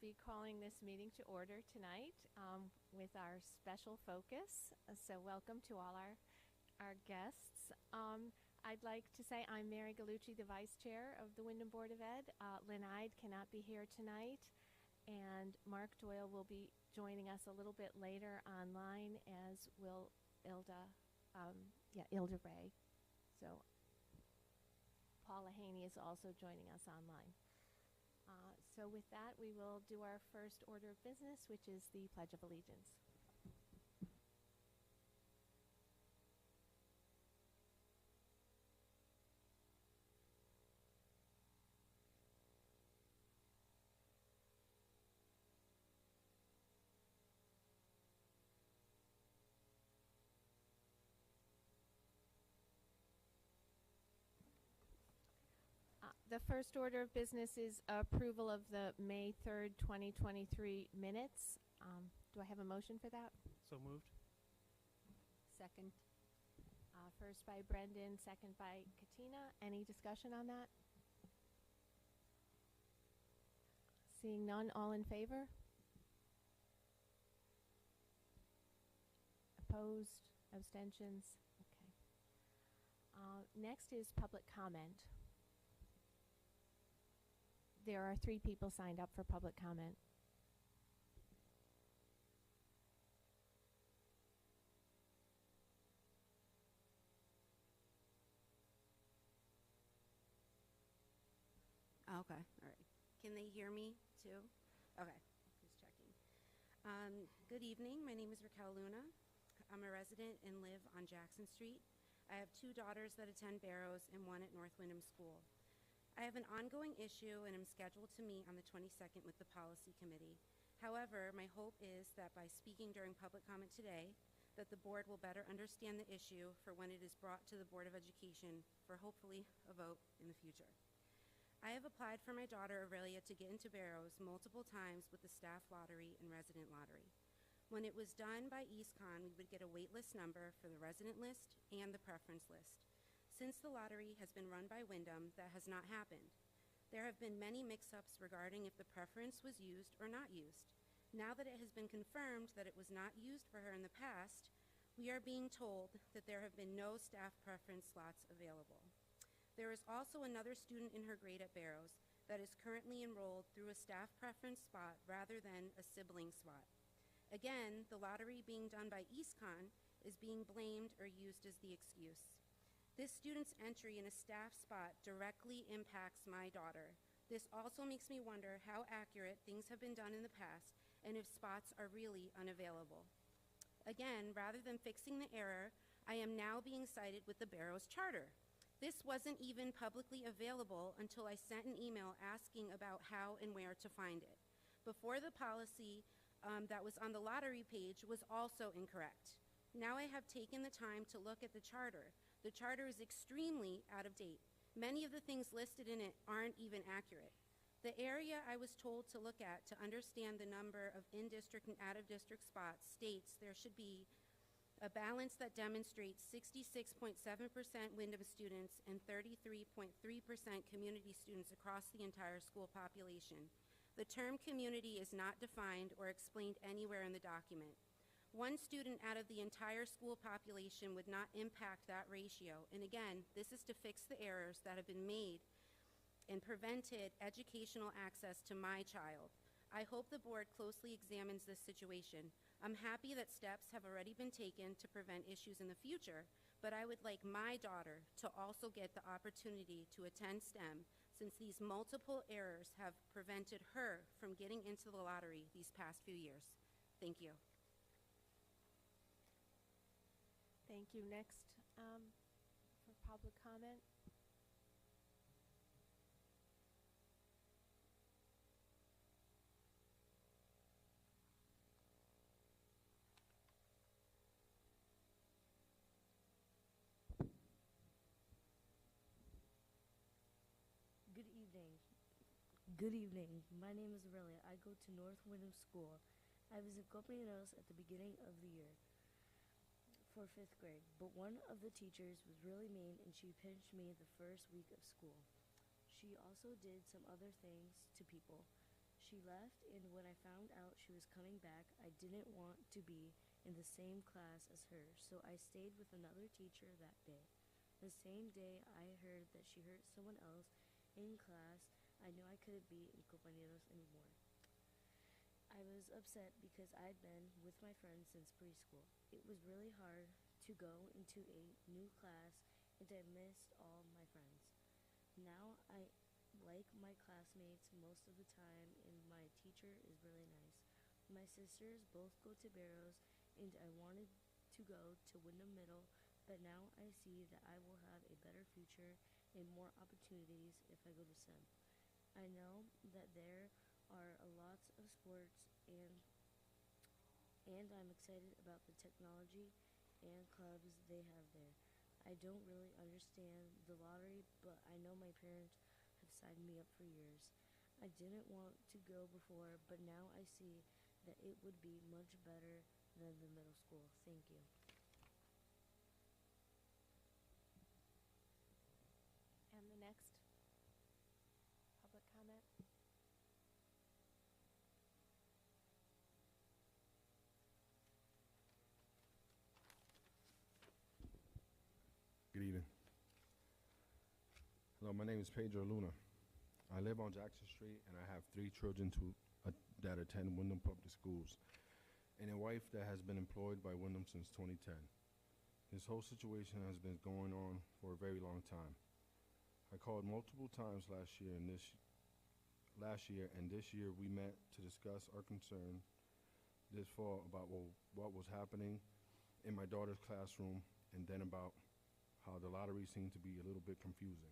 be calling this meeting to order tonight with our special focus. So welcome to all our guests. I'd like to say I'm Mary Gallucci, the Vice Chair of the Windham Board of Ed. Lynn Ide cannot be here tonight, and Mark Doyle will be joining us a little bit later online, as will Ilda Ray. So Paula Haney is also joining us online. So with that, we will do our first order of business, which is the Pledge of Allegiance. The first order of business is approval of the May 3rd, 2023 minutes. Do I have a motion for that? So moved. Second. First by Brendan, second by Katina. Any discussion on that? Seeing none, all in favor? Opposed? Abstentions? Okay. Next is public comment. There are 3 people signed up for public comment. Okay, all right. Can they hear me too? Okay, just checking. Good evening. My name is Raquel Luna. I'm a resident and live on Jackson Street. I have 2 daughters that attend Barrows and 1 at North Windham School. I have an ongoing issue and am scheduled to meet on the 22nd with the Policy Committee. However, my hope is that by speaking during public comment today, that the board will better understand the issue for when it is brought to the Board of Education for hopefully a vote in the future. I have applied for my daughter Aurelia to get into Barrows multiple times with the staff lottery and resident lottery. When it was done by EastCon, we would get a wait list number for the resident list and the preference list. Since the lottery has been run by Windham, that has not happened. There have been many mix-ups regarding if the preference was used or not used. Now that it has been confirmed that it was not used for her in the past, we are being told that there have been no staff preference slots available. There is also another student in her grade at Barrows that is currently enrolled through a staff preference spot rather than a sibling spot. Again, the lottery being done by EastCon is being blamed or used as the excuse. This student's entry in a staff spot directly impacts my daughter. This also makes me wonder how accurate things have been done in the past and if spots are really unavailable. Again, rather than fixing the error, I am now being cited with the Barrows Charter. This wasn't even publicly available until I sent an email asking about how and where to find it. Before the policy that was on the lottery page was also incorrect. Now I have taken the time to look at the charter. The charter is extremely out of date. Many of the things listed in it aren't even accurate. The area I was told to look at to understand the number of in-district and out-of-district spots states there should be a balance that demonstrates 66.7% Windham students and 33.3% community students across the entire school population. The term community is not defined or explained anywhere in the document. 1 student out of the entire school population would not impact that ratio. And again, this is to fix the errors that have been made and prevented educational access to my child. I hope the board closely examines this situation. I'm happy that steps have already been taken to prevent issues in the future, but I would like my daughter to also get the opportunity to attend STEM since these multiple errors have prevented her from getting into the lottery these past few years. Thank you. Thank you. Next, for public comment. Good evening. Good evening. My name is Aurelia. I go to North Windham School. I was in company nurse at the beginning of the year for 5th grade, but one of the teachers was really mean and she pinched me the first week of school. She also did some other things to people. She left, and when I found out she was coming back, I didn't want to be in the same class as her, so I stayed with another teacher that day. The same day I heard that she hurt someone else in class, I knew I couldn't be in compañeros anymore. I was upset because I'd been with my friends since preschool. It was really hard to go into a new class, and I missed all my friends. Now I like my classmates most of the time, and my teacher is really nice. My sisters both go to Barrows, and I wanted to go to Windham Middle, but now I see that I will have a better future and more opportunities if I go to SEM. I know that there are lots of sports, and I'm excited about the technology and clubs they have there. I don't really understand the lottery, but I know my parents have signed me up for years. I didn't want to go before, but now I see that it would be much better than the middle school. Thank you. And the next public comment. Good evening. Hello, my name is Pedro Luna. I live on Jackson Street, and I have 3 children that attend Windham Public Schools, and a wife that has been employed by Windham since 2010. This whole situation has been going on for a very long time. I called multiple times last year, and this year we met to discuss our concern this fall about what was happening in my daughter's classroom, and then about how the lottery seemed to be a little bit confusing.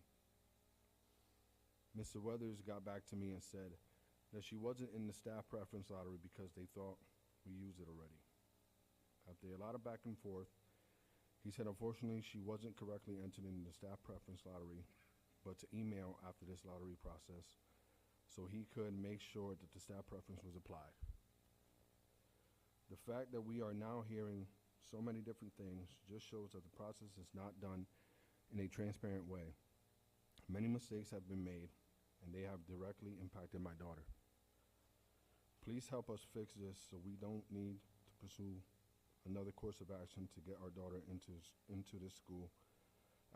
Mr. Weathers got back to me and said that she wasn't in the staff preference lottery because they thought we used it already. After a lot of back and forth, he said unfortunately she wasn't correctly entered in the staff preference lottery, but to email after this lottery process so he could make sure that the staff preference was applied. The fact that we are now hearing so many different things just shows that the process is not done in a transparent way. Many mistakes have been made, and they have directly impacted my daughter. Please help us fix this so we don't need to pursue another course of action to get our daughter into this school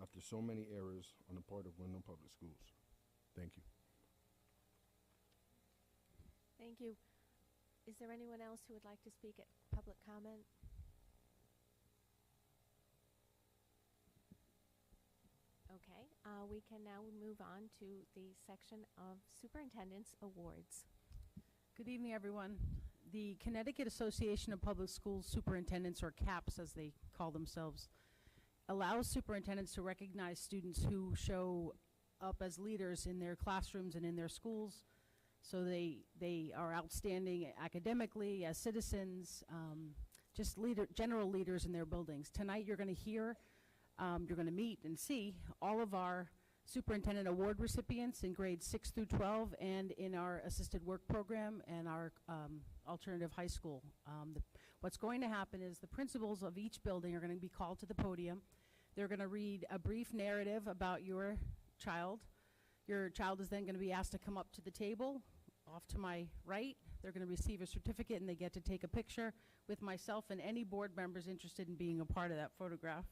after so many errors on the part of Windham Public Schools. Thank you. Thank you. Is there anyone else who would like to speak at public comment? Okay, we can now move on to the section of Superintendent's Awards. Good evening, everyone. The Connecticut Association of Public Schools Superintendents, or CAPS as they call themselves, allows superintendents to recognize students who show up as leaders in their classrooms and in their schools. So they are outstanding academically, as citizens, just general leaders in their buildings. Tonight you're going to hear, you're going to meet and see all of our superintendent award recipients in grades 6 through 12 and in our assisted work program and our alternative high school. What's going to happen is the principals of each building are going to be called to the podium. They're going to read a brief narrative about your child. Your child is then going to be asked to come up to the table off to my right. They're going to receive a certificate, and they get to take a picture with myself and any board members interested in being a part of that photograph.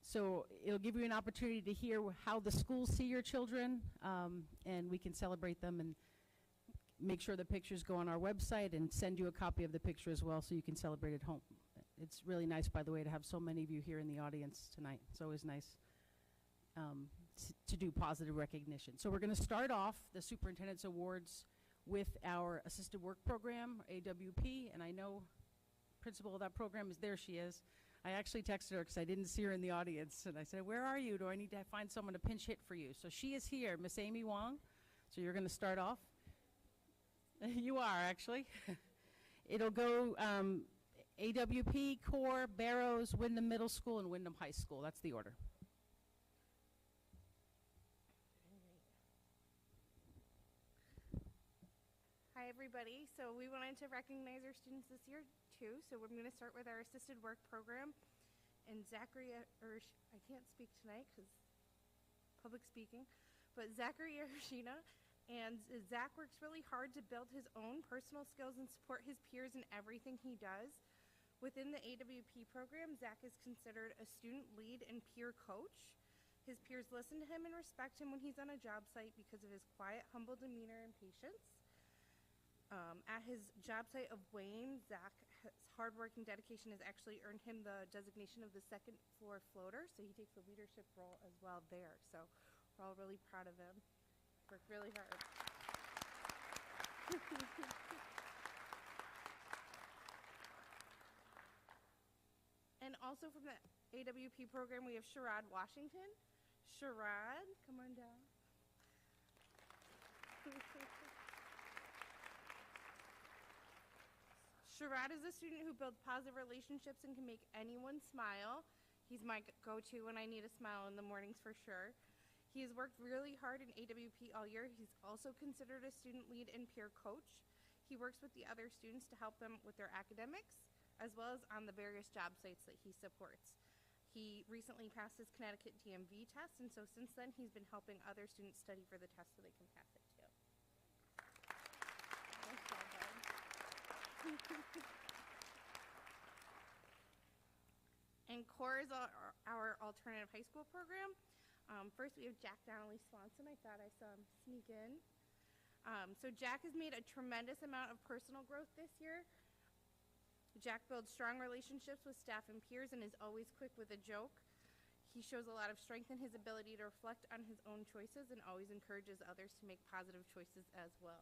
So it'll give you an opportunity to hear how the schools see your children, and we can celebrate them and make sure the pictures go on our website and send you a copy of the picture as well so you can celebrate at home. It's really nice, by the way, to have so many of you here in the audience tonight. It's always nice to do positive recognition. So we're going to start off the Superintendent's Awards with our assisted work program, AWP, and I know principal of that program is there. She is. I actually texted her because I didn't see her in the audience, and I said, where are you? Do I need to find someone to pinch hit for you? So she is here, Miss Amy Wong. So you're going to start off. You are, actually. It'll go AWP, Core, Barrows, Windham Middle School, and Windham High School. That's the order. Hi, everybody. So we wanted to recognize our students this year, too. So we're going to start with our assisted work program. And Zachary, I can't speak tonight because public speaking, but Zachary Arashina And Zach works really hard to build his own personal skills and support his peers in everything he does. Within the AWP program, Zach is considered a student lead and peer coach. His peers listen to him and respect him when he's on a job site because of his quiet, humble demeanor and patience. At his job site of Wayne, Zach's hard work and dedication has actually earned him the designation of the second floor floater, so he takes a leadership role as well there. So we're all really proud of him. Worked really hard. And also from the AWP program, we have SHAROD Washington. SHAROD, come on down. SHAROD is a student who builds positive relationships and can make anyone smile. He's my go-to when I need a smile in the mornings for sure. He has worked really hard in AWP all year. He's also considered a student lead and peer coach. He works with the other students to help them with their academics, as well as on the various job sites that he supports. He recently passed his Connecticut DMV test, and so since then he's been helping other students study for the test so they can pass it too. Nice job, bud. And CORE is our alternative high school program. First, we have Jack Donnelly Swanson. I thought I saw him sneak in. So Jack has made a tremendous amount of personal growth this year. Jack builds strong relationships with staff and peers and is always quick with a joke. He shows a lot of strength in his ability to reflect on his own choices and always encourages others to make positive choices as well.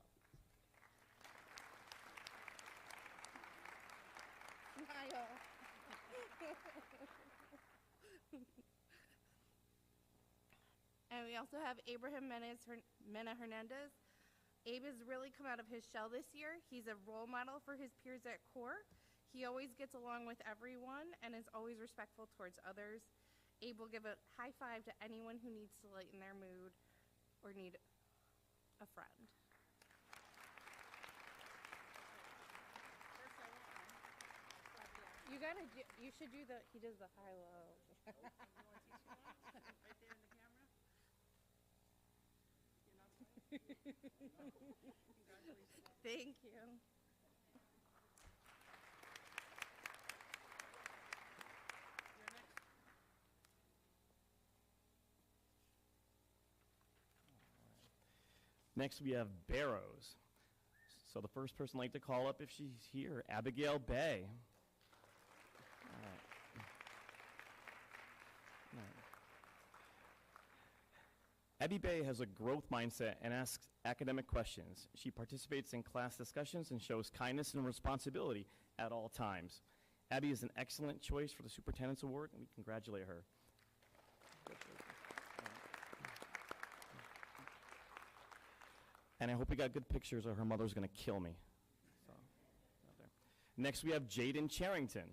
Smile. And we also have MENA HERNANDEZ. Abe has really come out of his shell this year. He's a role model for his peers at CORE. He always gets along with everyone and is always respectful towards others. Abe will give a high five to anyone who needs to lighten their mood or need a friend. You should do he does the high-low. Thank you. Next, we have Barrows. So the first person I'd like to call up, if she's here, Abigail Bay. All right. All right. Abby Bay has a growth mindset and asks academic questions. She participates in class discussions and shows kindness and responsibility at all times. Abby is an excellent choice for the Superintendent's Award, and we congratulate her. And I hope we got good pictures or her mother's going to kill me. So, out there. Next, we have Jaden Charrington.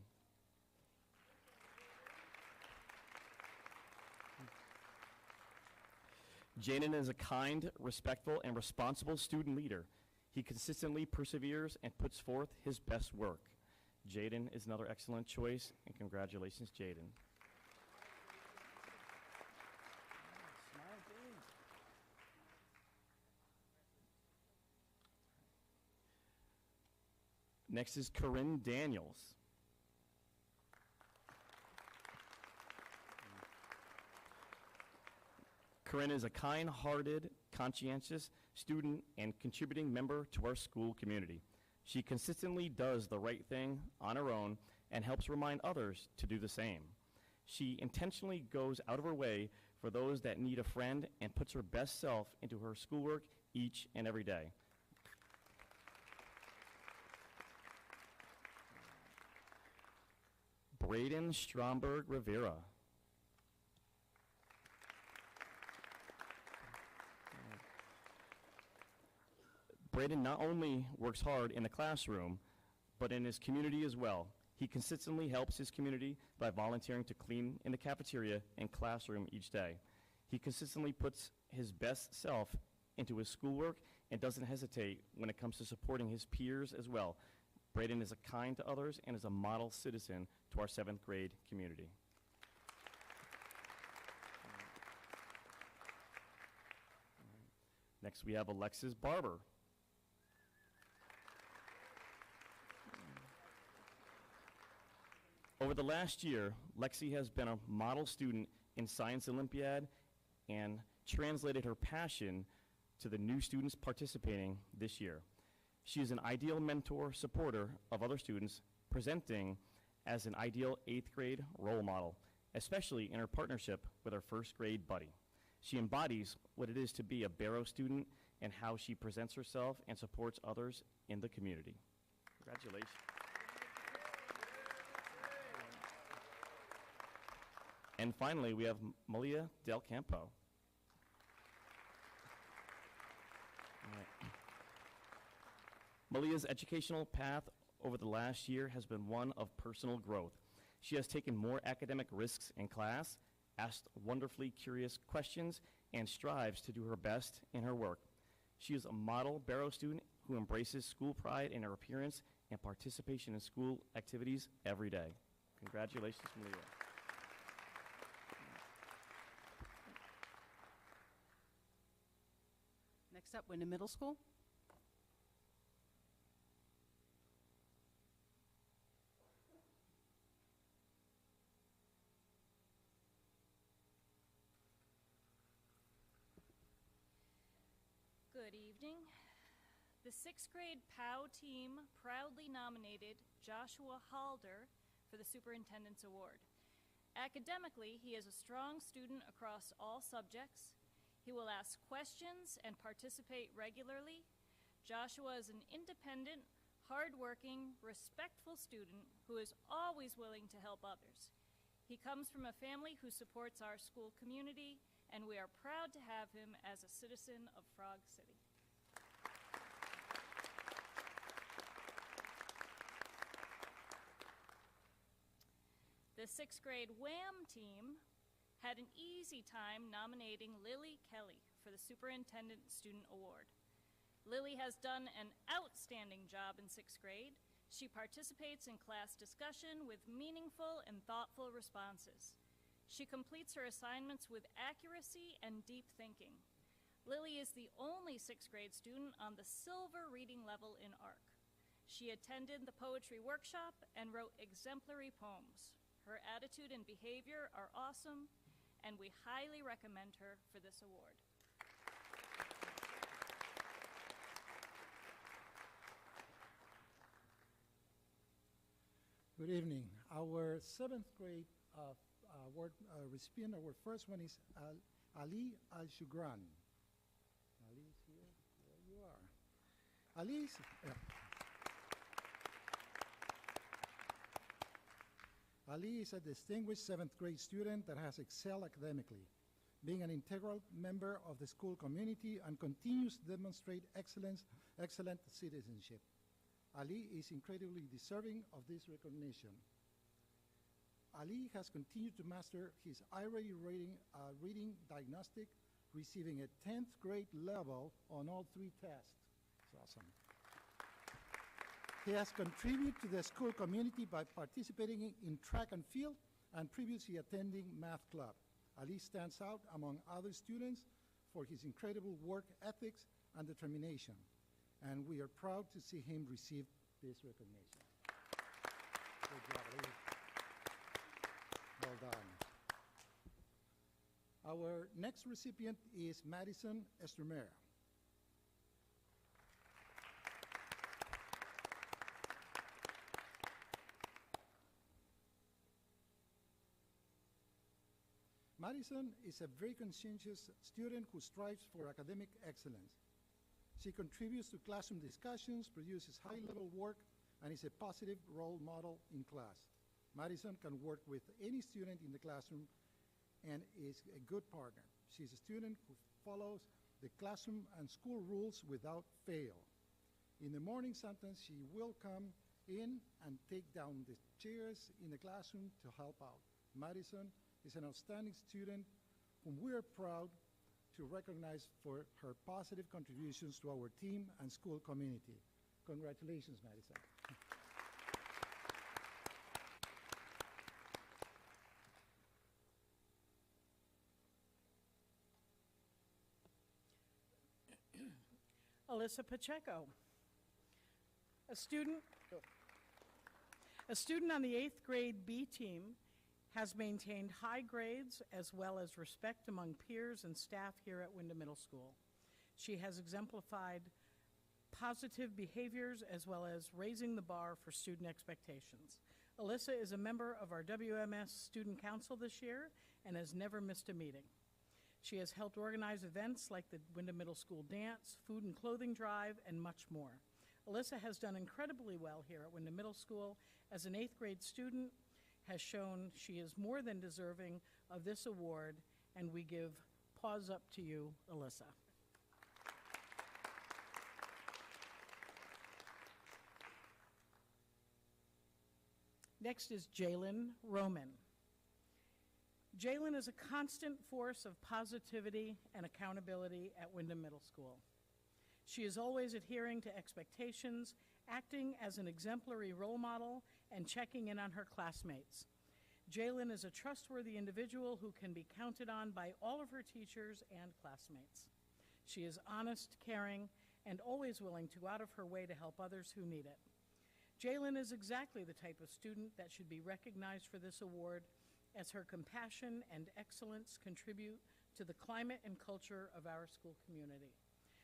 Jaden is a kind, respectful, and responsible student leader. He consistently perseveres and puts forth his best work. Jaden is another excellent choice, and congratulations, Jaden. Next is Corinne Daniels. Corinne is a kind-hearted, conscientious student and contributing member to our school community. She consistently does the right thing on her own and helps remind others to do the same. She intentionally goes out of her way for those that need a friend and puts her best self into her schoolwork each and every day. Braden Stromberg Rivera. Braden not only works hard in the classroom, but in his community as well. He consistently helps his community by volunteering to clean in the cafeteria and classroom each day. He consistently puts his best self into his schoolwork and doesn't hesitate when it comes to supporting his peers as well. Braden is kind to others and is a model citizen to our 7th grade community. Next, we have Alexis Barber. Over the last year, Lexi has been a model student in Science Olympiad and translated her passion to the new students participating this year. She is an ideal mentor, supporter of other students, presenting as an ideal 8th grade role model, especially in her partnership with her 1st grade buddy. She embodies what it is to be a Barrow student and how she presents herself and supports others in the community. Congratulations. And finally, we have Malia DELCIAMPO. All right. Malia's educational path over the last year has been one of personal growth. She has taken more academic risks in class, asked wonderfully curious questions, and strives to do her best in her work. She is a model Barrow student who embraces school pride in her appearance and participation in school activities every day. Congratulations, Malia. Next up, Windham Middle School. Good evening. The 6th grade POW team proudly nominated Joshua Halder for the Superintendent's Award. Academically, he is a strong student across all subjects. He will ask questions and participate regularly. Joshua is an independent, hardworking, respectful student who is always willing to help others. He comes from a family who supports our school community, and we are proud to have him as a citizen of Frog City. The 6th grade WHAM team had an easy time nominating Lily Kelly for the Superintendent Student Award. Lily has done an outstanding job in 6th grade. She participates in class discussion with meaningful and thoughtful responses. She completes her assignments with accuracy and deep thinking. Lily is the only 6th grade student on the silver reading level in ARC. She attended the poetry workshop and wrote exemplary poems. Her attitude and behavior are awesome, and we highly recommend her for this award. Good evening. Our 7th grade award recipient, our first one is Ali Al-Shugran. Ali is here. There you are. Ali is, Ali is a distinguished 7th grade student that has excelled academically, being an integral member of the school community and continues to demonstrate excellent citizenship. Ali is incredibly deserving of this recognition. Ali has continued to master his IRA reading diagnostic, receiving a 10th grade level on all 3 tests. It's awesome. He has contributed to the school community by participating in track and field and previously attending math club. Ali stands out among other students for his incredible work ethics and determination, and we are proud to see him receive this recognition. Good job, Ali. Well done. Our next recipient is Madison Estremera. Madison is a very conscientious student who strives for academic excellence. She contributes to classroom discussions, produces high-level work, and is a positive role model in class. Madison can work with any student in the classroom and is a good partner. She's a student who follows the classroom and school rules without fail. In the morning, sometimes she will come in and take down the chairs in the classroom to help out. Madison is an outstanding student whom we are proud to recognize for her positive contributions to our team and school community. Congratulations, Madison. ALYSSA Pacheco. A student on the 8th grade B team has maintained high grades as well as respect among peers and staff here at Windham Middle School. She has exemplified positive behaviors as well as raising the bar for student expectations. ALYSSA is a member of our WMS Student Council this year and has never missed a meeting. She has helped organize events like the Windham Middle School Dance, Food and Clothing Drive, and much more. ALYSSA has done incredibly well here at Windham Middle School. As an 8th grade student, has shown she is more than deserving of this award, and we give paws up to you, ALYSSA. Next is Jalen Roman. Jalen is a constant force of positivity and accountability at Windham Middle School. She is always adhering to expectations, acting as an exemplary role model, and checking in on her classmates. Jalen is a trustworthy individual who can be counted on by all of her teachers and classmates. She is honest, caring, and always willing to go out of her way to help others who need it. Jalen is exactly the type of student that should be recognized for this award, as her compassion and excellence contribute to the climate and culture of our school community.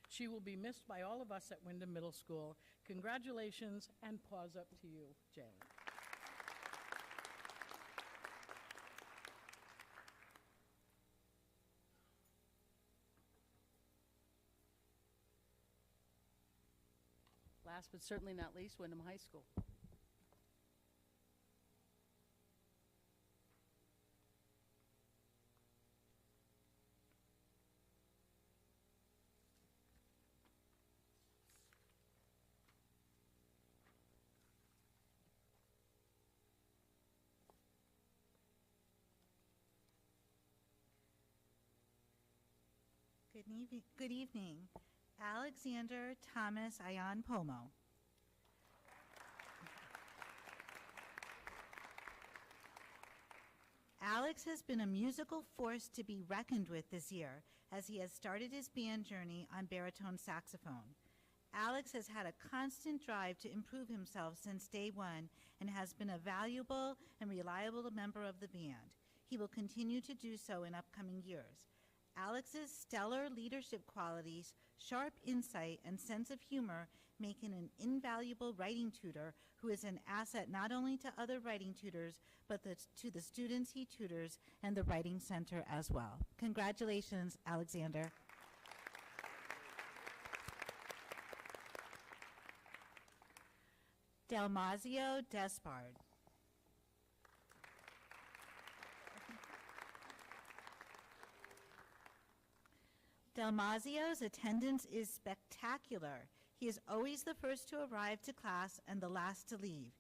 She will be missed by all of us at Windham Middle School. Congratulations, and paws up to you, Jalen. Last but certainly not least, Windham High School. Good evening. Alexander Thomas Ion Pomo. Alex has been a musical force to be reckoned with this year as he has started his band journey on baritone saxophone. Alex has had a constant drive to improve himself since day one and has been a valuable and reliable member of the band. He will continue to do so in upcoming years. Alex's stellar leadership qualities, sharp insight, and sense of humor make him an invaluable writing tutor who is an asset not only to other writing tutors, but to the students he tutors and the Writing Center as well. Congratulations, Alexander. Dalmazio Despard. Dalmazio's attendance is spectacular. He is always the first to arrive to class and the last to leave.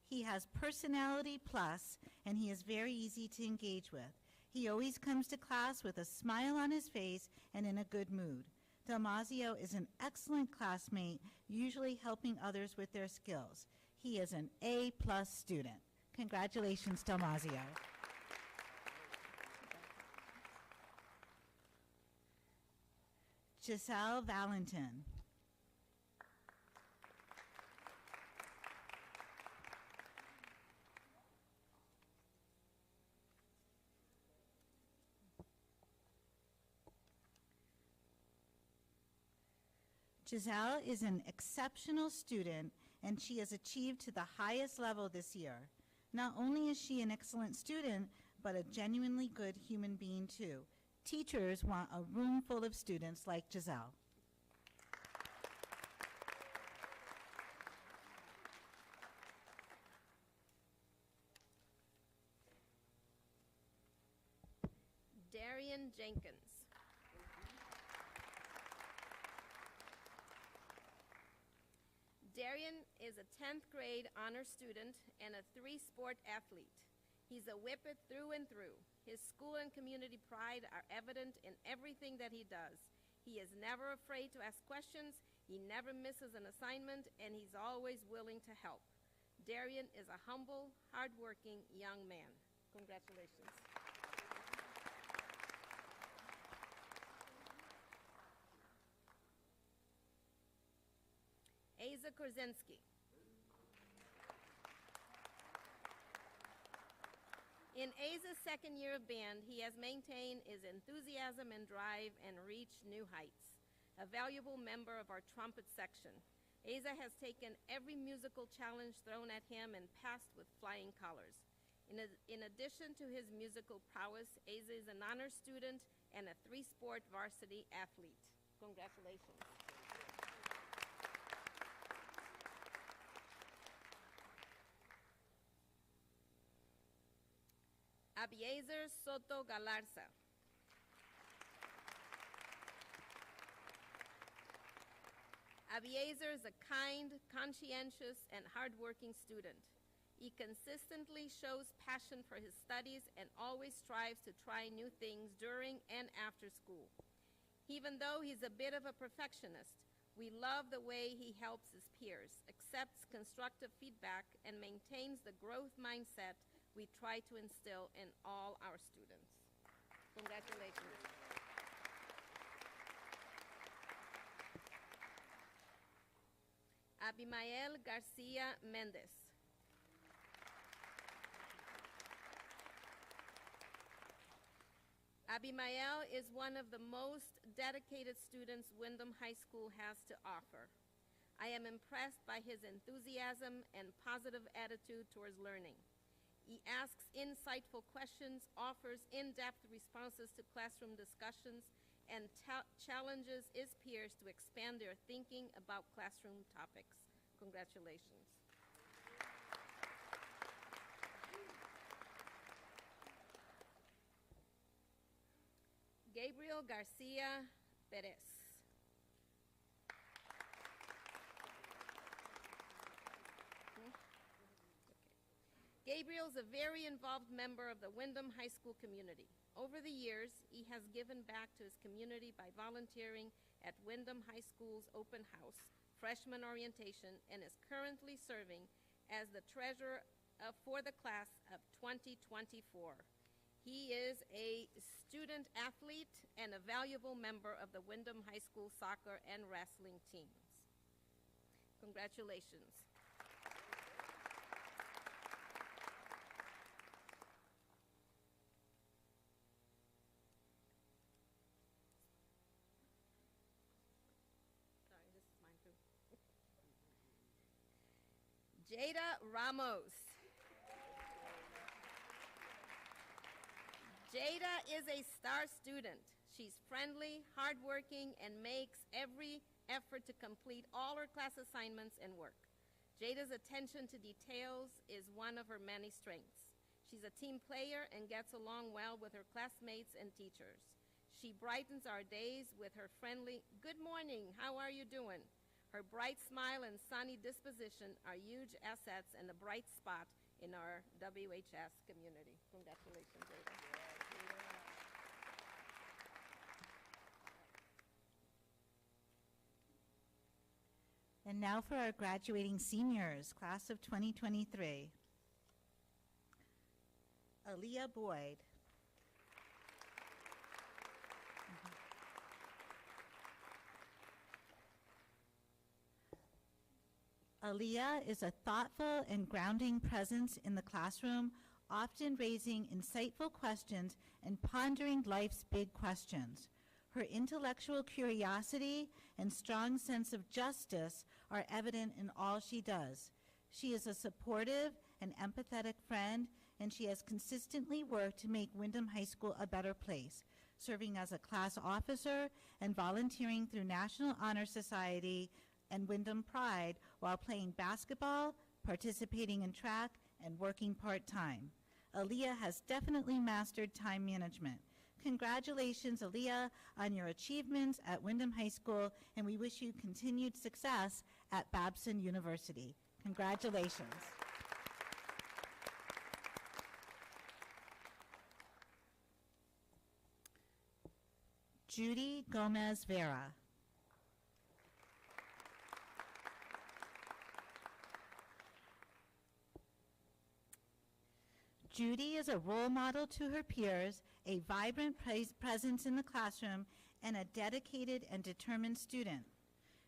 He has personality plus, and he is very easy to engage with. He always comes to class with a smile on his face and in a good mood. Dalmazio is an excellent classmate, usually helping others with their skills. He is an A+ student. Congratulations, Dalmazio. Giselle Valentin. Giselle is an exceptional student, and she has achieved to the highest level this year. Not only is she an excellent student, but a genuinely good human being too. Teachers want a room full of students like Giselle. Darien Jenkins. Darien is a 10th grade honor student and a 3-sport athlete. He's a whippet through and through. His school and community pride are evident in everything that he does. He is never afraid to ask questions, he never misses an assignment, and he's always willing to help. Darien is a humble, hardworking young man. Congratulations. Asa Korzinski. In Asa's second year of band, he has maintained his enthusiasm and drive and reached new heights. A valuable member of our trumpet section, Asa has taken every musical challenge thrown at him and passed with flying colors. In addition to his musical prowess, Asa is an honor student and a three-sport varsity athlete. Congratulations. Abiezer Soto Galarza. Abiezer is a kind, conscientious, and hardworking student. He consistently shows passion for his studies and always strives to try new things during and after school. Even though he's a bit of a perfectionist, we love the way he helps his peers, accepts constructive feedback, and maintains the growth mindset we try to instill in all our students. Congratulations. Abimael Garcia Mendez. Abimael is one of the most dedicated students Windham High School has to offer. I am impressed by his enthusiasm and positive attitude towards learning. He asks insightful questions, offers in-depth responses to classroom discussions, and challenges his peers to expand their thinking about classroom topics. Congratulations. Gabriel Garcia Perez. Gabriel is a very involved member of the Windham High School community. Over the years, he has given back to his community by volunteering at Windham High School's open house, freshman orientation, and is currently serving as the treasurer for the class of 2024. He is a student athlete and a valuable member of the Windham High School soccer and wrestling teams. Congratulations. Jada Ramos. Jada is a star student. She's friendly, hardworking, and makes every effort to complete all her class assignments and work. Jada's attention to details is one of her many strengths. She's a team player and gets along well with her classmates and teachers. She brightens our days with her friendly, "Good morning, how are you doing?" Her bright smile and sunny disposition are huge assets and a bright spot in our WHS community. Congratulations, Jada. And now for our graduating seniors, class of 2023. Aaliyah Boyd. Aaliyah is a thoughtful and grounding presence in the classroom, often raising insightful questions and pondering life's big questions. Her intellectual curiosity and strong sense of justice are evident in all she does. She is a supportive and empathetic friend, and she has consistently worked to make Windham High School a better place, serving as a class officer and volunteering through National Honor Society and Windham Pride while playing basketball, participating in track, and working part-time. Aaliyah has definitely mastered time management. Congratulations, Aaliyah, on your achievements at Windham High School, and we wish you continued success at Babson University. Congratulations. Judy Gomez Vera. Judy is a role model to her peers, a vibrant presence in the classroom, and a dedicated and determined student.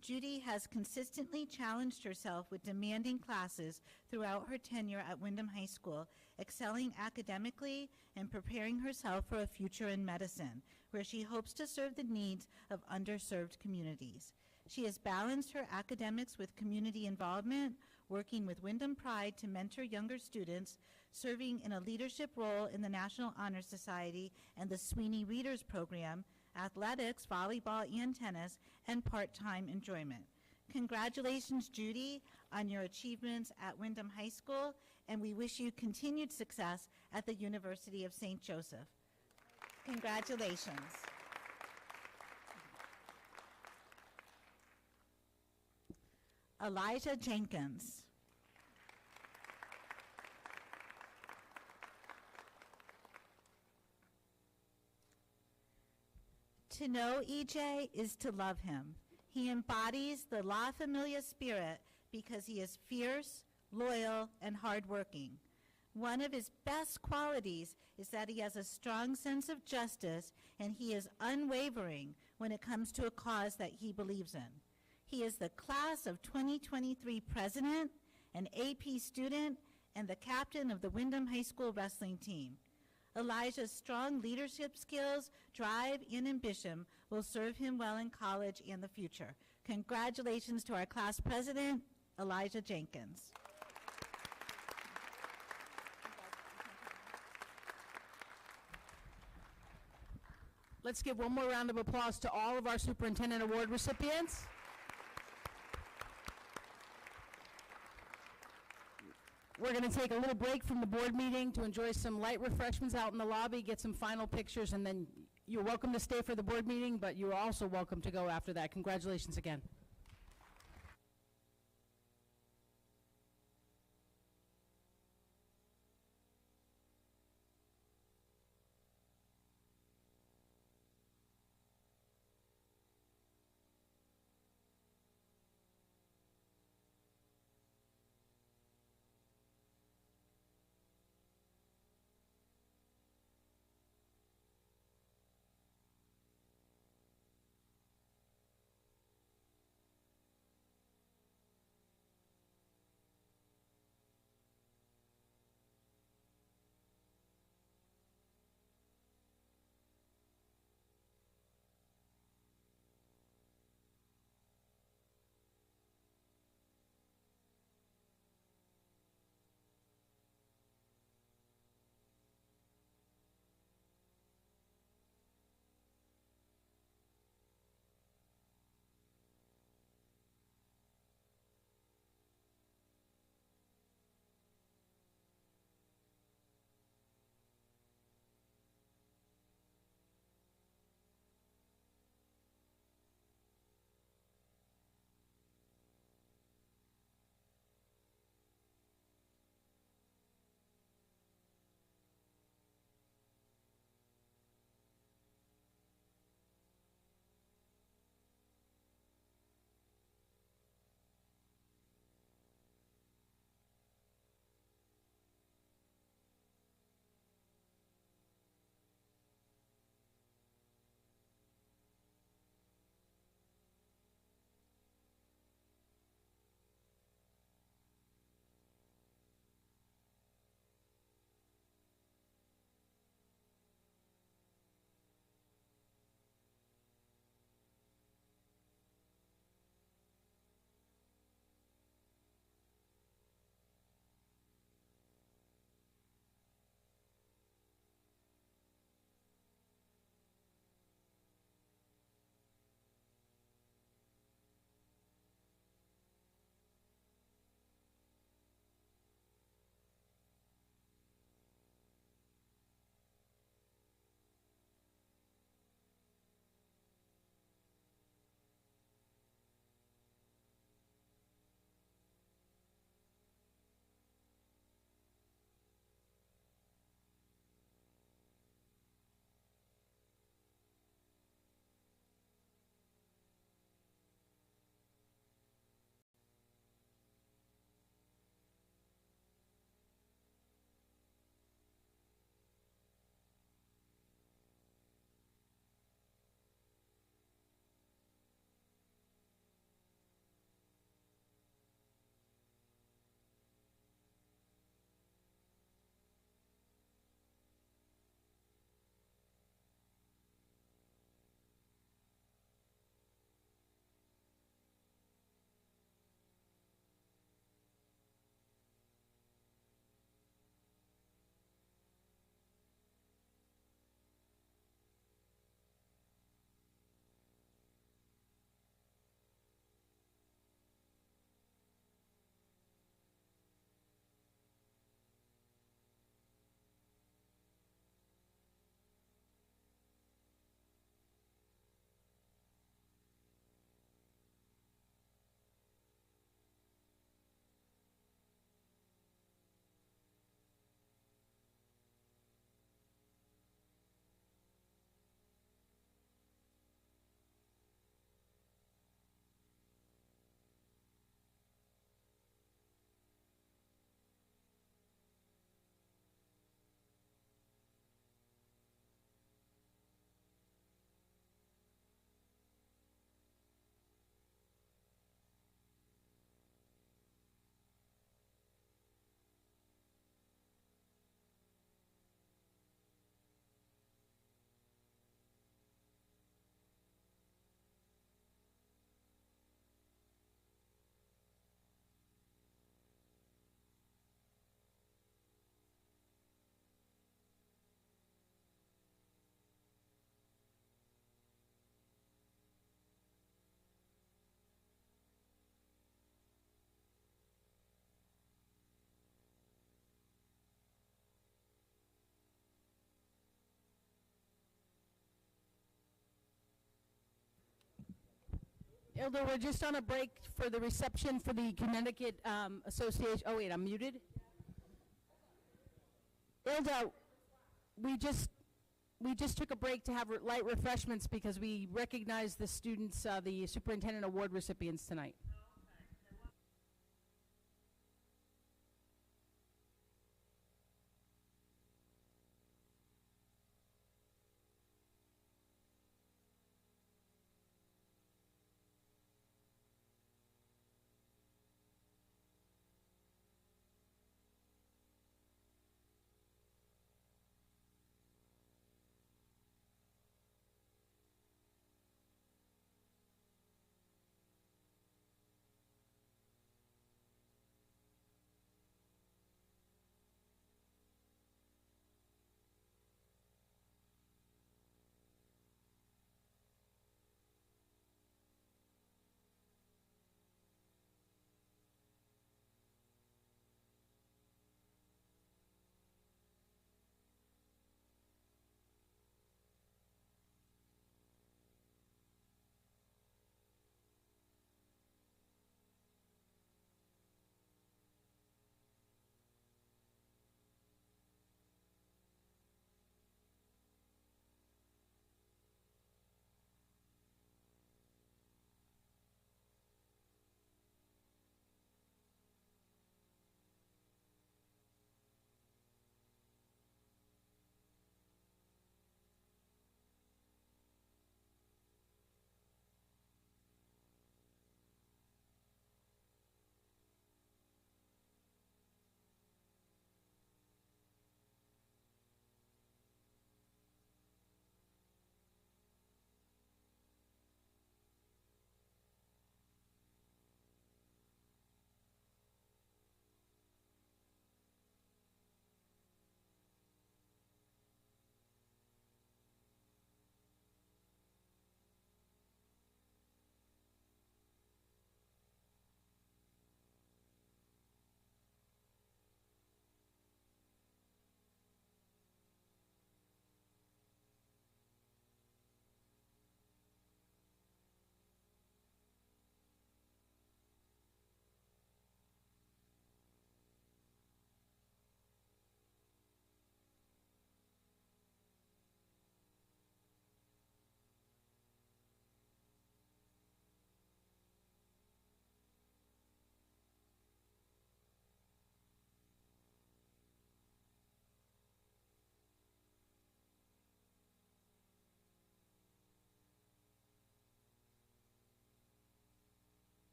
Judy has consistently challenged herself with demanding classes throughout her tenure at Windham High School, excelling academically and preparing herself for a future in medicine, where she hopes to serve the needs of underserved communities. She has balanced her academics with community involvement, working with Windham Pride to mentor younger students, serving in a leadership role in the National Honor Society and the Sweeney Readers Program, athletics, volleyball, and tennis, and part-time enjoyment. Congratulations, Judy, on your achievements at Windham High School, and we wish you continued success at the University of St. Joseph. Congratulations. Elijah Jenkins. To know EJ is to love him. He embodies the La Familia spirit because he is fierce, loyal, and hardworking. One of his best qualities is that he has a strong sense of justice, and he is unwavering when it comes to a cause that he believes in. He is the class of 2023 president, an AP student, and the captain of the Windham High School wrestling team. Elijah's strong leadership skills, drive, and ambition will serve him well in college and the future. Congratulations to our class president, Elijah Jenkins. Let's give one more round of applause to all of our Superintendent Award recipients. We're going to take a little break from the board meeting to enjoy some light refreshments out in the lobby, get some final pictures, and then you're welcome to stay for the board meeting, but you're also welcome to go after that. Congratulations again. Ilda, we're just on a break for the reception for the Connecticut Association. Oh, wait, I'm muted. Ilda, we just took a break to have light refreshments because we recognize the students, the Superintendent Award recipients tonight.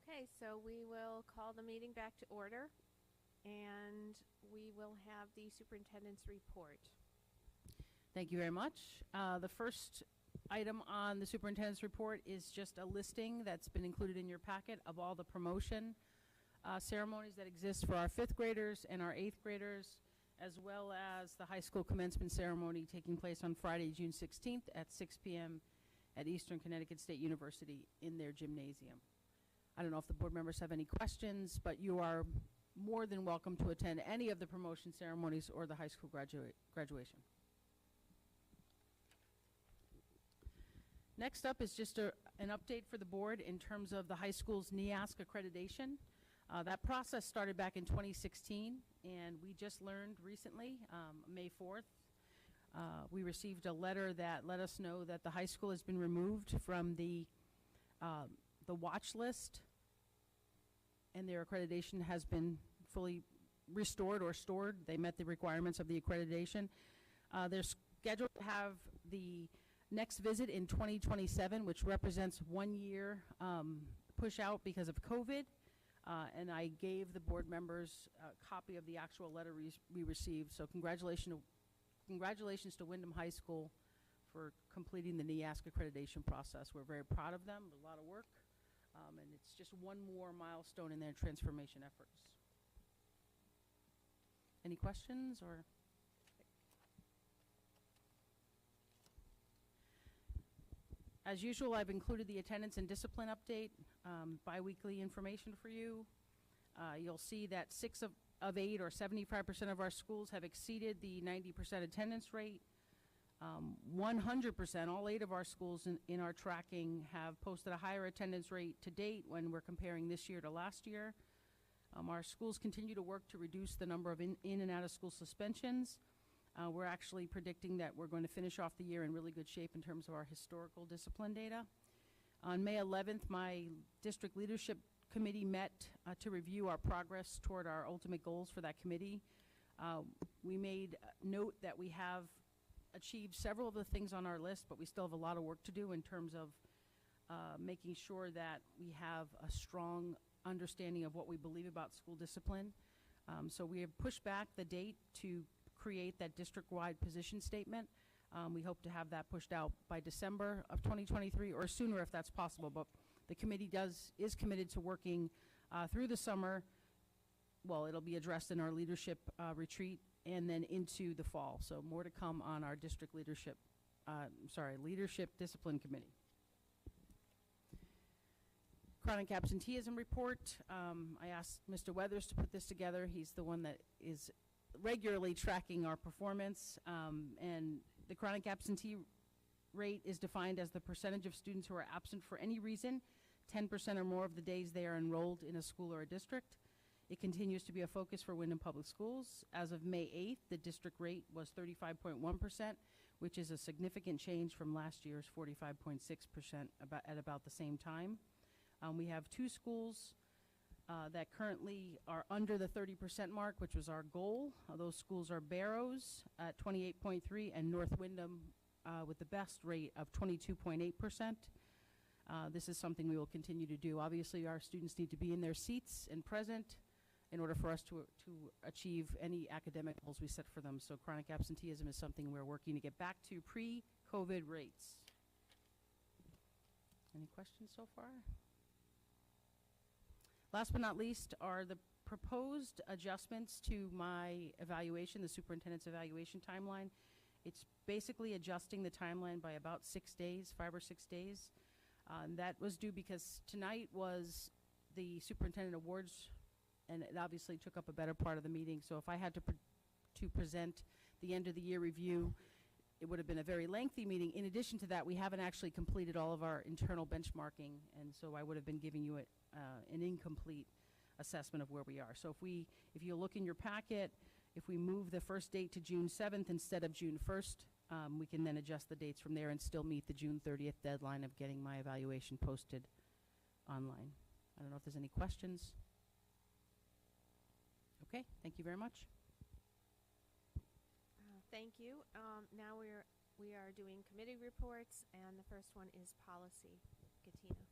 Okay, so we will call the meeting back to order, and we will have the superintendent's report. Thank you very much. The first item on the superintendent's report is just a listing that's been included in your packet of all the promotion ceremonies that exist for our 5th graders and our 8th graders, as well as the high school commencement ceremony taking place on Friday, June 16th at 6 p.m. at Eastern Connecticut State University in their gymnasium. I don't know if the board members have any questions, but you are more than welcome to attend any of the promotion ceremonies or the high school graduation. Next up is just an update for the board in terms of the high school's NEASC accreditation. That process started back in 2016, and we just learned recently, May 4th, we received a letter that let us know that the high school has been removed from the watch list, and their accreditation has been fully restored or stored. They met the requirements of the accreditation. They're scheduled to have the next visit in 2027, which represents 1 year push out because of COVID. And I gave the board members a copy of the actual letter we received. So congratulations to Windham High School for completing the NEASC accreditation process. We're very proud of them, a lot of work. And it's just one more milestone in their transformation efforts. Any questions or? As usual, I've included the attendance and discipline update, biweekly information for you. You'll see that 6 of 8, or 75% of our schools, have exceeded the 90% attendance rate. 100%, all 8 of our schools in our tracking have posted a higher attendance rate to date when we're comparing this year to last year. Our schools continue to work to reduce the number of in and out of school suspensions. We're actually predicting that we're going to finish off the year in really good shape in terms of our historical discipline data. On May 11th, my district leadership committee met to review our progress toward our ultimate goals for that committee. We made note that we have achieved several of the things on our list, but we still have a lot of work to do in terms of making sure that we have a strong understanding of what we believe about school discipline. So we have pushed back the date to create that district-wide position statement. We hope to have that pushed out by December of 2023 or sooner if that's possible, but the committee is committed to working through the summer. Well, it'll be addressed in our leadership retreat and then into the fall. So more to come on our district leadership discipline committee. Chronic absenteeism report. I asked Mr. Weathers to put this together. He's the one that is regularly tracking our performance, and the chronic absentee rate is defined as the percentage of students who are absent for any reason, 10% or more of the days they are enrolled in a school or a district. It continues to be a focus for Windham Public Schools. As of May 8th, the district rate was 35.1%, which is a significant change from last year's 45.6% at about the same time. We have 2 schools that currently are under the 30% mark, which was our goal. Those schools are Barrows at 28.3 and North Windham with the best rate of 22.8%. This is something we will continue to do. Obviously, our students need to be in their seats and present in order for us to achieve any academic goals we set for them. So chronic absenteeism is something we're working to get back to pre-COVID rates. Any questions so far? Last but not least are the proposed adjustments to my evaluation, the superintendent's evaluation timeline. It's basically adjusting the timeline by about 6 days, 5 or 6 days. That was due because tonight was the superintendent awards, and it obviously took up a better part of the meeting. So if I had to present the end of the year review, it would have been a very lengthy meeting. In addition to that, we haven't actually completed all of our internal benchmarking, and so I would have been giving you an incomplete assessment of where we are. So if you look in your packet, if we move the first date to June 7th instead of June 1st, we can then adjust the dates from there and still meet the June 30th deadline of getting my evaluation posted online. I don't know if there's any questions. Okay, thank you very much. Thank you. Now we are doing committee reports, and the first one is policy. Katina.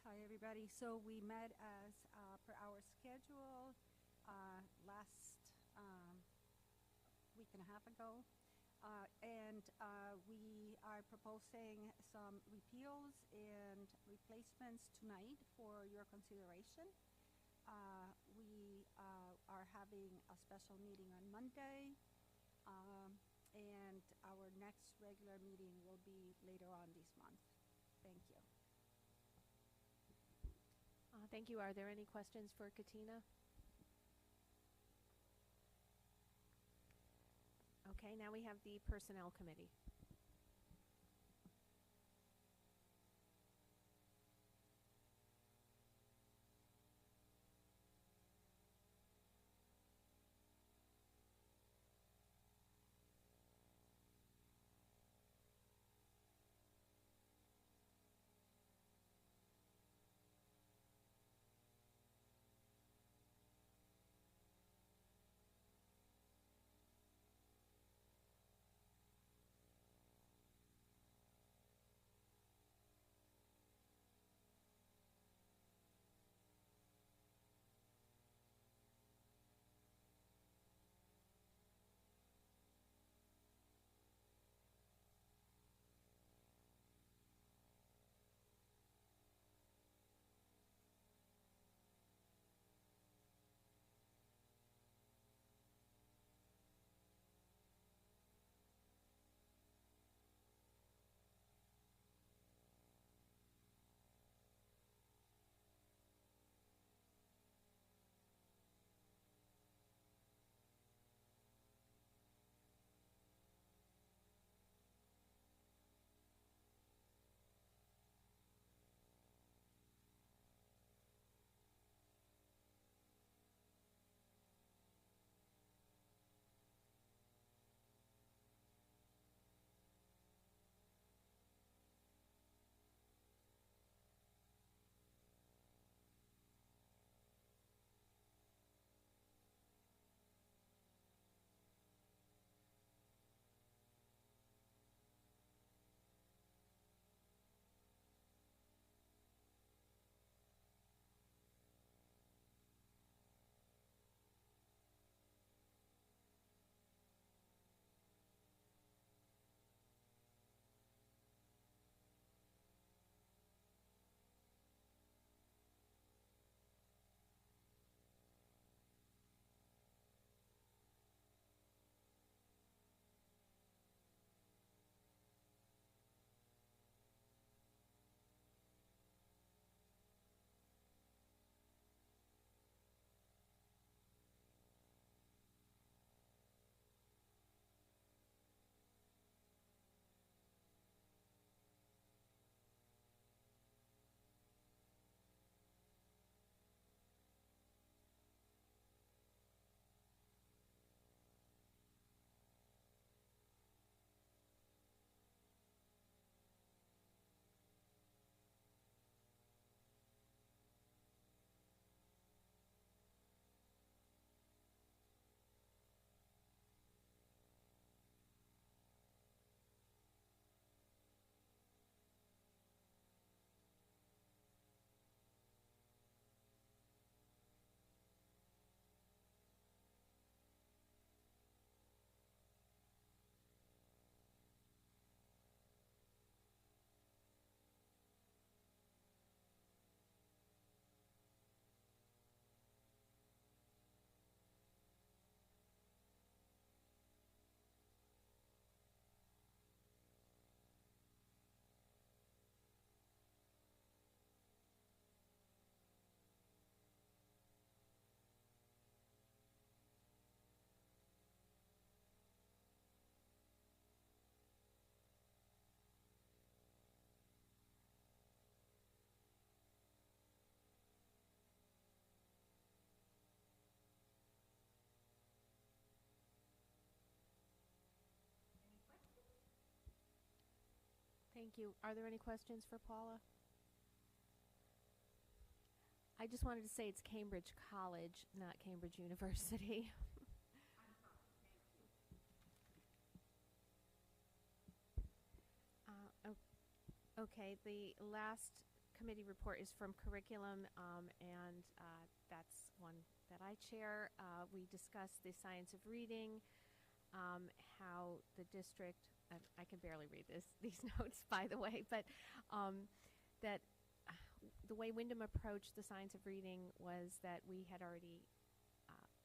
Hi, everybody. So we met as per our schedule last week and a half ago, and we are proposing some repeals and replacements tonight for your consideration. We are having a special meeting on Monday, and our next regular meeting will be later on this month. Thank you. Thank you. Are there any questions for Katina? Okay, now we have the Personnel Committee. Thank you. Are there any questions for Paula? I just wanted to say it's Cambridge College, not Cambridge University. Okay, the last committee report is from curriculum, and that's one that I chair. We discussed the science of reading, how the district, I can barely read these notes, by the way, but that the way Windham approached the science of reading was that we had already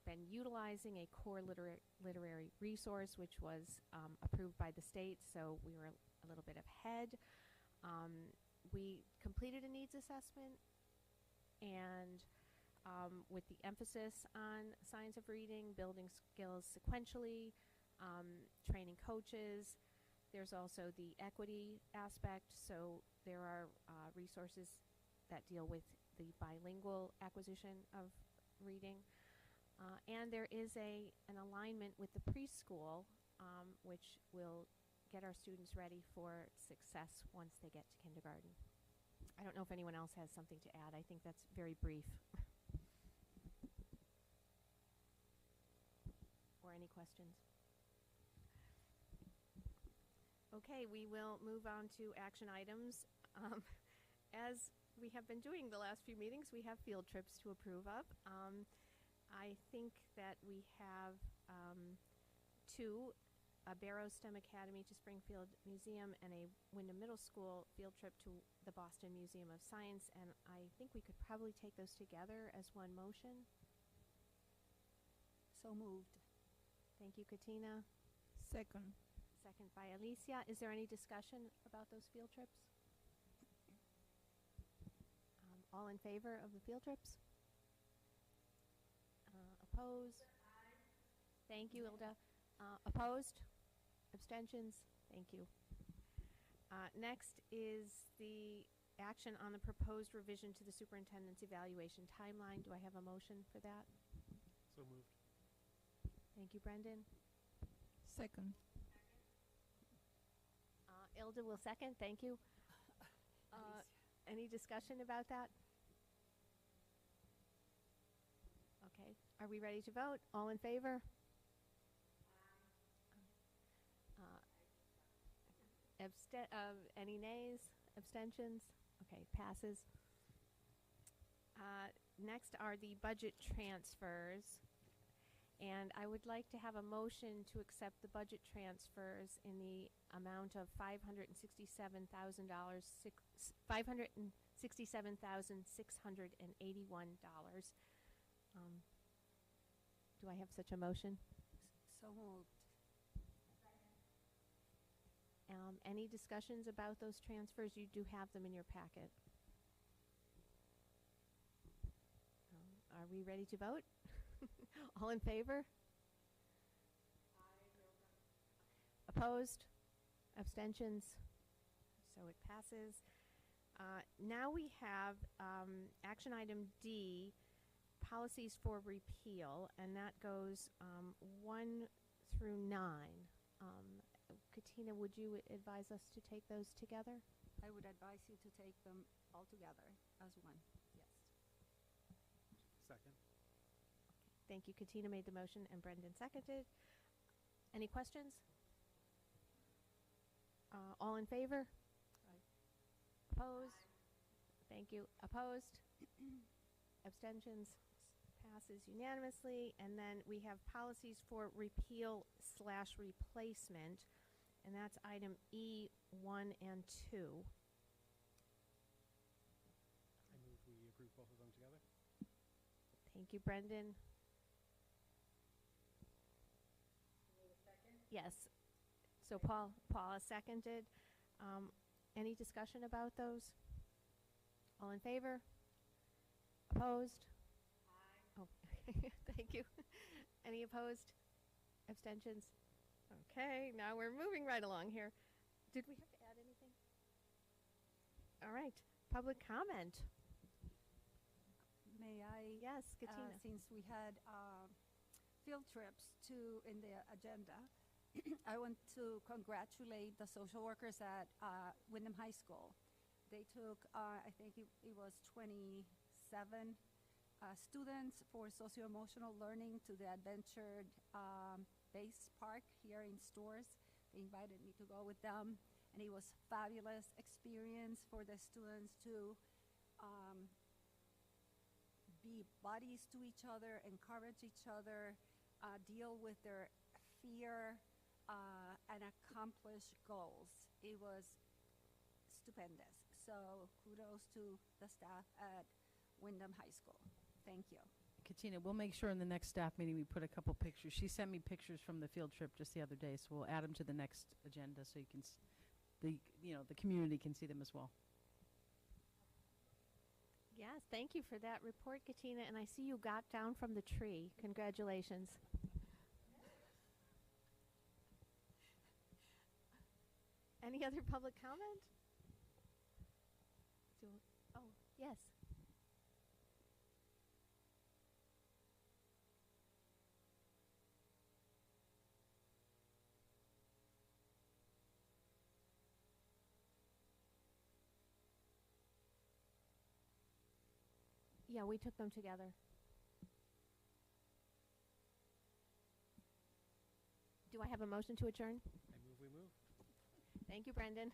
been utilizing a core literary resource, which was approved by the state, so we were a little bit ahead. We completed a needs assessment, and with the emphasis on science of reading, building skills sequentially, training coaches. There's also the equity aspect, so there are resources that deal with the bilingual acquisition of reading. And there is an alignment with the preschool, which will get our students ready for success once they get to kindergarten. I don't know if anyone else has something to add. I think that's very brief. Or any questions? Okay, we will move on to action items. As we have been doing the last few meetings, we have field trips to approve of. I think that we have two, a Barrow STEM Academy to Springfield Museum and a Windham Middle School field trip to the Boston Museum of Science, and I think we could probably take those together as one motion. So moved. Thank you, Katina. Second. Second by Alicia. Is there any discussion about those field trips? All in favor of the field trips? Opposed? Thank you, Ilda. Opposed? Abstentions? Thank you. Next is the action on the proposed revision to the superintendent's evaluation timeline. Do I have a motion for that? So moved. Thank you, Brendan. Second. Ilda will second. Thank you. Any discussion about that? Okay. Are we ready to vote? All in favor? Any nays? Abstentions? Okay, passes. Next are the budget transfers. And I would like to have a motion to accept the budget transfers in the amount of $567,681. Do I have such a motion? So moved. Any discussions about those transfers? You do have them in your packet. Are we ready to vote? All in favor? Opposed? Abstentions? So it passes. Now we have action item D, policies for repeal, and that goes 1 through 9. Katina, would you advise us to take those together? I would advise you to take them all together as one. Yes. Second. Thank you. Katina made the motion and Brendan seconded. Any questions? All in favor? Aye. Opposed? Thank you. Opposed? Abstentions? Passes unanimously. And then we have policies for repeal/replacement, and that's item E1 and 2. I move we approve both of them together. Thank you, Brendan. Yes. So Paula seconded. Any discussion about those? All in favor? Opposed? Aye. Oh, thank you. Any opposed? Abstentions? Okay, now we're moving right along here. Did we have to add anything? All right. Public comment. May I? Yes, Katina. Since we had field trips in the agenda, I want to congratulate the social workers at Windham High School. They took, I think it was 27 students for socio-emotional learning to the adventure base park here in Stores. They invited me to go with them, and it was fabulous experience for the students to be buddies to each other, encourage each other, deal with their fear, and accomplish goals. It was stupendous. So kudos to the staff at Windham High School. Thank you. Katina, we'll make sure in the next staff meeting we put a couple pictures. She sent me pictures from the field trip just the other day, so we'll add them to the next agenda so you can, the community can see them as well. Yes, thank you for that report, Katina. And I see you got down from the tree. Congratulations. Any other public comment? Oh, yes. Yeah, we took them together. Do I have a motion to adjourn? I move we move. Thank you, Brendan.